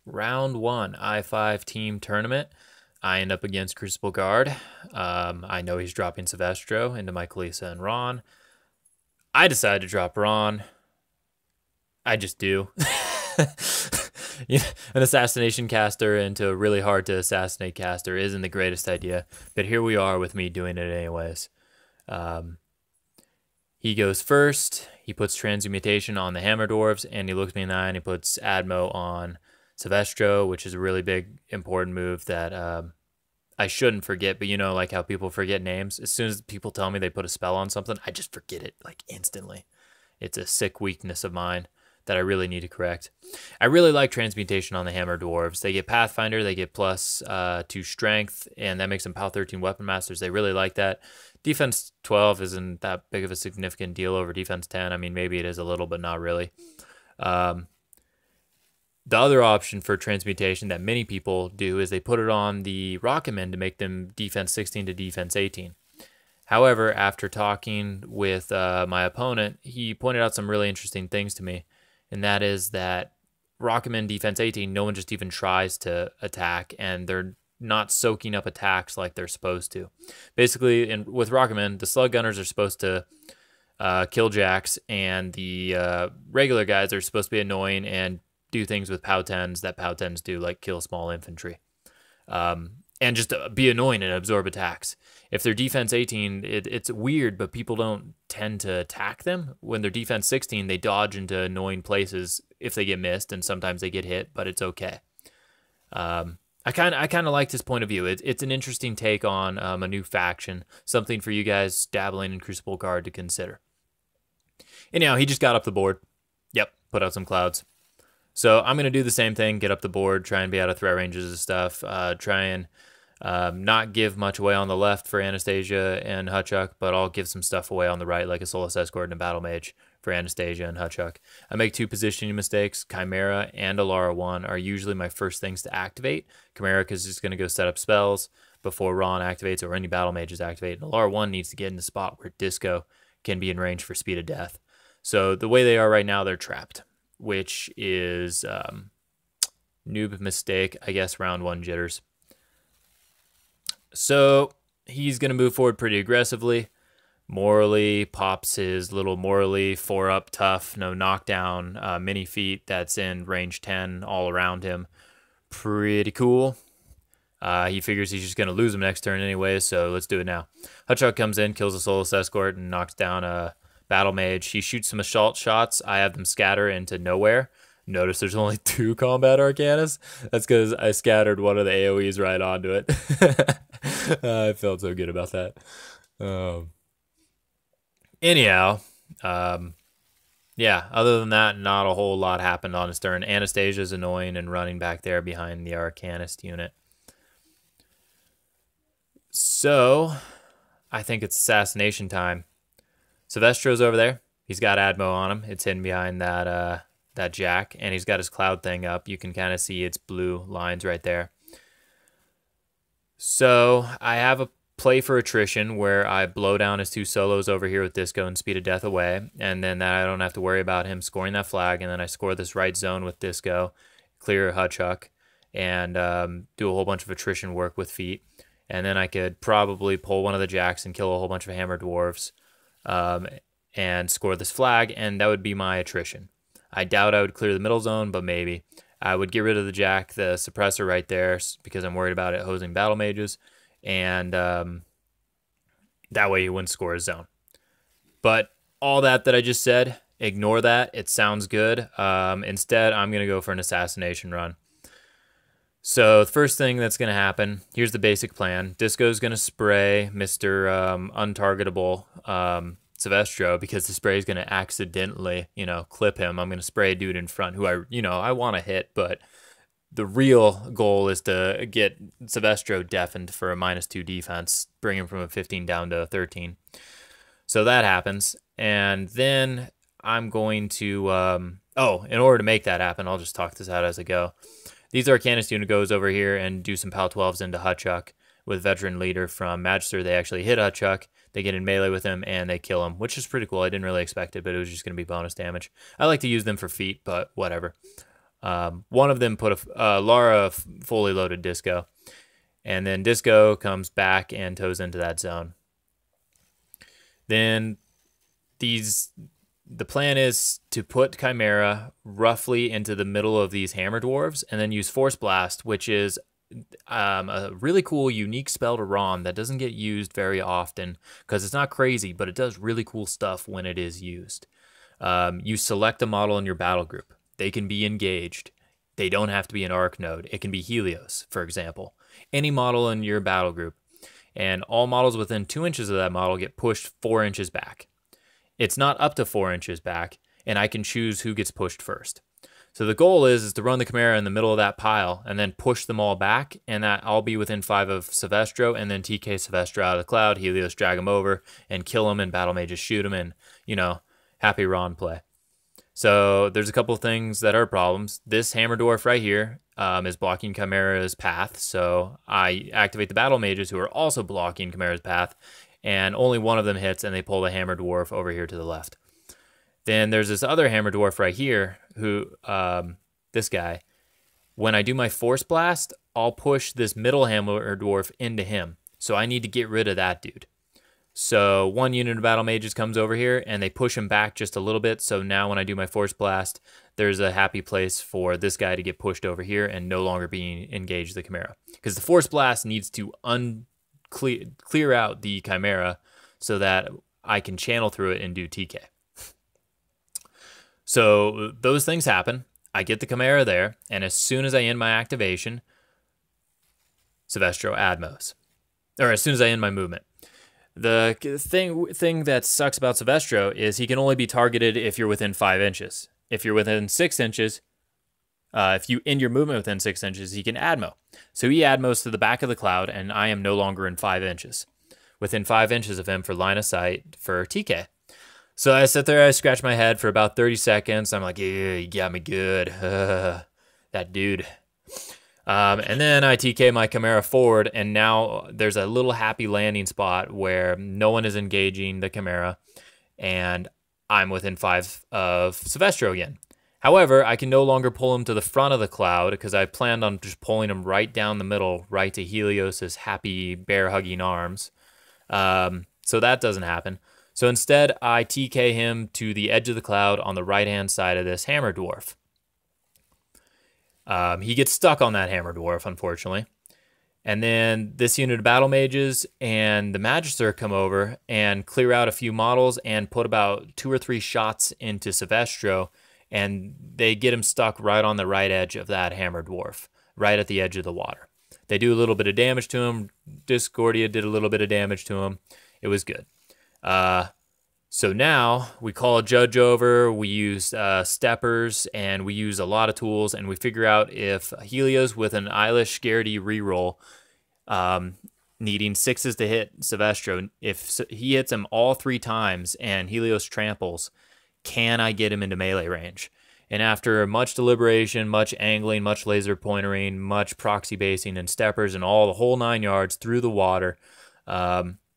Round 1, I-5 team tournament. I end up against Crucible Guard. I know he's dropping Syvestro into my Kalisa and Rahn. I decide to drop Rahn. I just do. Yeah, an assassination caster into a really hard to assassinate caster isn't the greatest idea, but here we are with me doing it anyways. He goes first. He puts Transmutation on the Hammer Dwarves, and he looks me in the eye and he puts Admo on Syvestro, which is a really big, important move that I shouldn't forget. But you know, like how people forget names. As soon as people tell me they put a spell on something, I just forget it, like, instantly. It's a sick weakness of mine that I really need to correct. I really like Transmutation on the Hammer Dwarves. They get Pathfinder, they get plus 2 Strength, and that makes them POW 13 Weapon Masters. They really like that. Defense 12 isn't that big of a significant deal over Defense 10. I mean, maybe it is a little, but not really. The other option for Transmutation that many people do is they put it on the Rocketmen to make them Defense 16 to Defense 18. However, after talking with my opponent, he pointed out some really interesting things to me. And that is that Rocketmen Defense 18, no one just even tries to attack, and they're not soaking up attacks like they're supposed to. Basically, with Rocketmen, the slug gunners are supposed to kill jacks, and the regular guys are supposed to be annoying and do things with POW 10s that POW 10s do, like kill small infantry. And just be annoying and absorb attacks. If they're Defense 18, it's weird, but people don't tend to attack them. When they're Defense 16, they dodge into annoying places if they get missed, and sometimes they get hit, but it's okay. I kind of like this point of view. It's an interesting take on a new faction, something for you guys dabbling in Crucible Guard to consider. Anyhow, he just got up the board. Yep, put out some clouds. So I'm going to do the same thing, get up the board, try and be out of threat ranges and stuff, try and not give much away on the left for Anastasia and Hutchuk, but I'll give some stuff away on the right, like a soulless escort and a battle mage for Anastasia and Hutchuk. I make 2 positioning mistakes. Chimera and Elara 1 are usually my first things to activate. Chimera is just going to go set up spells before Rahn activates or any battle mages activate. And Elara 1 needs to get in the spot where Disco can be in range for speed of death. So the way they are right now, they're trapped, which is noob mistake, I guess, round 1 jitters. So he's going to move forward pretty aggressively. Morley pops his little Morley 4-up tough, no knockdown, mini feat that's in range 10 all around him. Pretty cool. He figures he's just going to lose him next turn anyway, so let's do it now. Hutchuk comes in, kills a soulless escort, and knocks down a battle mage. He shoots some assault shots. I have them scatter into nowhere. Notice there's only 2 combat Arcanists. That's because I scattered one of the AoEs right onto it. I felt so good about that. Anyhow, yeah, other than that, not a whole lot happened on his turn. Anastasia's annoying and running back there behind the Arcanist unit. So, I think it's assassination time. Syvestro's over there. He's got Admo on him. It's hidden behind that that jack, and he's got his cloud thing up. You can kind of see its blue lines right there. So I have a play for attrition where I blow down his 2 solos over here with Disco and Speed of Death away, and then that I don't have to worry about him scoring that flag, and then I score this right zone with Disco, clear Hutchuk, and do a whole bunch of attrition work with feet, and then I could probably pull one of the jacks and kill a whole bunch of Hammer Dwarves and score this flag, and that would be my attrition. I doubt I would clear the middle zone, but maybe. I would get rid of the jack, the suppressor right there, because I'm worried about it hosing battle mages, and that way he wouldn't score his zone. But all that I just said, ignore that. It sounds good. Instead, I'm going to go for an assassination run. So the first thing that's going to happen, here's the basic plan. Disco's going to spray Mr. Untargetable Syvestro, because the spray is going to accidentally, clip him. I'm going to spray a dude in front who I want to hit, but the real goal is to get Syvestro deafened for a -2 defense, bring him from a 15 down to a 13. So that happens, and then I'm going to, in order to make that happen, I'll just talk this out as I go. These Arcanist unit goes over here and do some POW 12s into Hutchuk with veteran leader from Magister. They actually hit Hutchuk. They get in melee with him, and they kill him, which is pretty cool. I didn't really expect it, but it was just going to be bonus damage. I like to use them for feet, but whatever. One of them put a Lara fully loaded Disco, and then Disco comes back and toes into that zone. Then the plan is to put Chimera roughly into the middle of these Hammer Dwarves, and then use Force Blast, which is a really cool, unique spell to Rahn that doesn't get used very often because it's not crazy, but it does really cool stuff when it is used. You select a model in your battle group. They can be engaged. They don't have to be an arc node. It can be Helios, for example. Any model in your battle group. And all models within 2 inches of that model get pushed 4 inches back. It's not up to 4 inches back, and I can choose who gets pushed first. So the goal is to run the Chimera in the middle of that pile and then push them all back, and that I'll be within 5 of Syvestro, and then TK Syvestro out of the cloud, Helios drag him over, and kill him, and Battle Mages shoot him, and, you know, happy Rahn play. So there's a couple of things that are problems. This Hammer Dwarf right here is blocking Chimera's path, so I activate the Battle Mages who are also blocking Chimera's path, and only one of them hits, and they pull the Hammer Dwarf over here to the left. Then there's this other Hammer Dwarf right here, who, this guy. When I do my Force Blast, I'll push this middle Hammer Dwarf into him, so I need to get rid of that dude. So one unit of Battle Mages comes over here, and they push him back just a little bit, so now when I do my Force Blast, there's a happy place for this guy to get pushed over here and no longer being engaged the Chimera. Because the Force Blast needs to clear out the Chimera so that I can channel through it and do TK. So those things happen. I get the Chimera there, and as soon as I end my activation, Syvestro Admos. Or as soon as I end my movement. The thing that sucks about Syvestro is he can only be targeted if you're within 5 inches. If you're within 6 inches, if you end your movement within 6 inches, he can Admo. So he Admos to the back of the cloud, and I am no longer in 5 inches. Within 5 inches of him for line of sight for TK. So I sit there, I scratch my head for about 30 seconds. I'm like, yeah, you got me good. That dude. And then I TK my Chimera forward, and now there's a little happy landing spot where no one is engaging the Chimera, and I'm within 5 of Syvestro again. However, I can no longer pull him to the front of the cloud because I planned on just pulling him right down the middle, right to Helios's happy bear-hugging arms. So that doesn't happen. So instead, I TK him to the edge of the cloud on the right-hand side of this Hammer Dwarf. He gets stuck on that Hammer Dwarf, unfortunately. And then this unit of Battle Mages and the Magister come over and clear out a few models and put about 2 or 3 shots into Syvestro, and they get him stuck right on the right edge of that Hammer Dwarf, right at the edge of the water. They do a little bit of damage to him. Discordia did a little bit of damage to him. It was good. So now we call a judge over, we use steppers, and we use a lot of tools, and we figure out if Helios with an Eilish Scaredy reroll, needing 6s to hit Syvestro, if he hits him all 3 times and Helios tramples, can I get him into melee range? And after much deliberation, much angling, much laser pointering, much proxy basing and steppers and all the whole 9 yards through the water,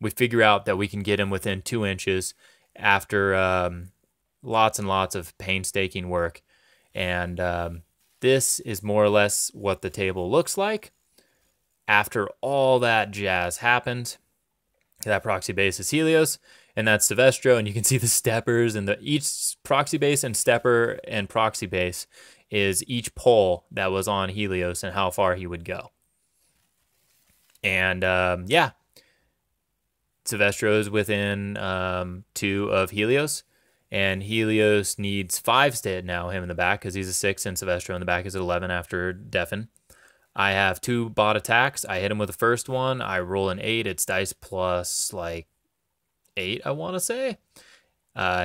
we figure out that we can get him within 2 inches after lots and lots of painstaking work. And this is more or less what the table looks like. After all that jazz happened, that proxy base is Helios, and that's Syvestro, and you can see the steppers, and each proxy base and stepper and proxy base is each pull that was on Helios and how far he would go. And yeah, Syvestro is within 2 of Helios, and Helios needs 5s to hit now him in the back because he's a 6, and Syvestro in the back is at 11 after Deafen. I have 2 bot attacks. I hit him with the first one. I roll an 8. It's dice plus like 8, I want to say.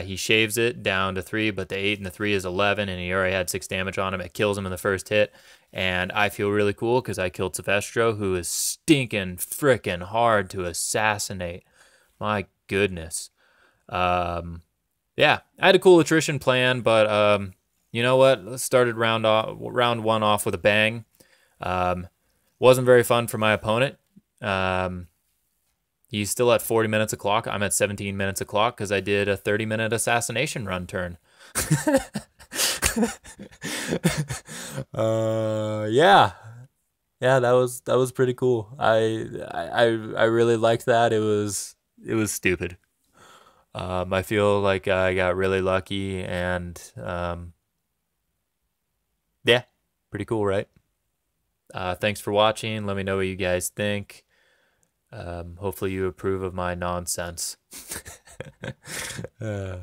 He shaves it down to 3, but the 8 and the 3 is 11, and he already had 6 damage on him. It kills him in the first hit, and I feel really cool because I killed Syvestro, who is stinking frickin' hard to assassinate. My goodness. Yeah, I had a cool attrition plan, but you know what? Let's started round 1 off with a bang. Wasn't very fun for my opponent. He's still at 40 minutes a clock. I'm at 17 minutes a clock because I did a 30-minute assassination run turn. Yeah. Yeah, that was pretty cool. I really liked that. It was stupid. I feel like I got really lucky, and yeah, pretty cool, right? Thanks for watching. Let me know what you guys think. Hopefully you approve of my nonsense. uh,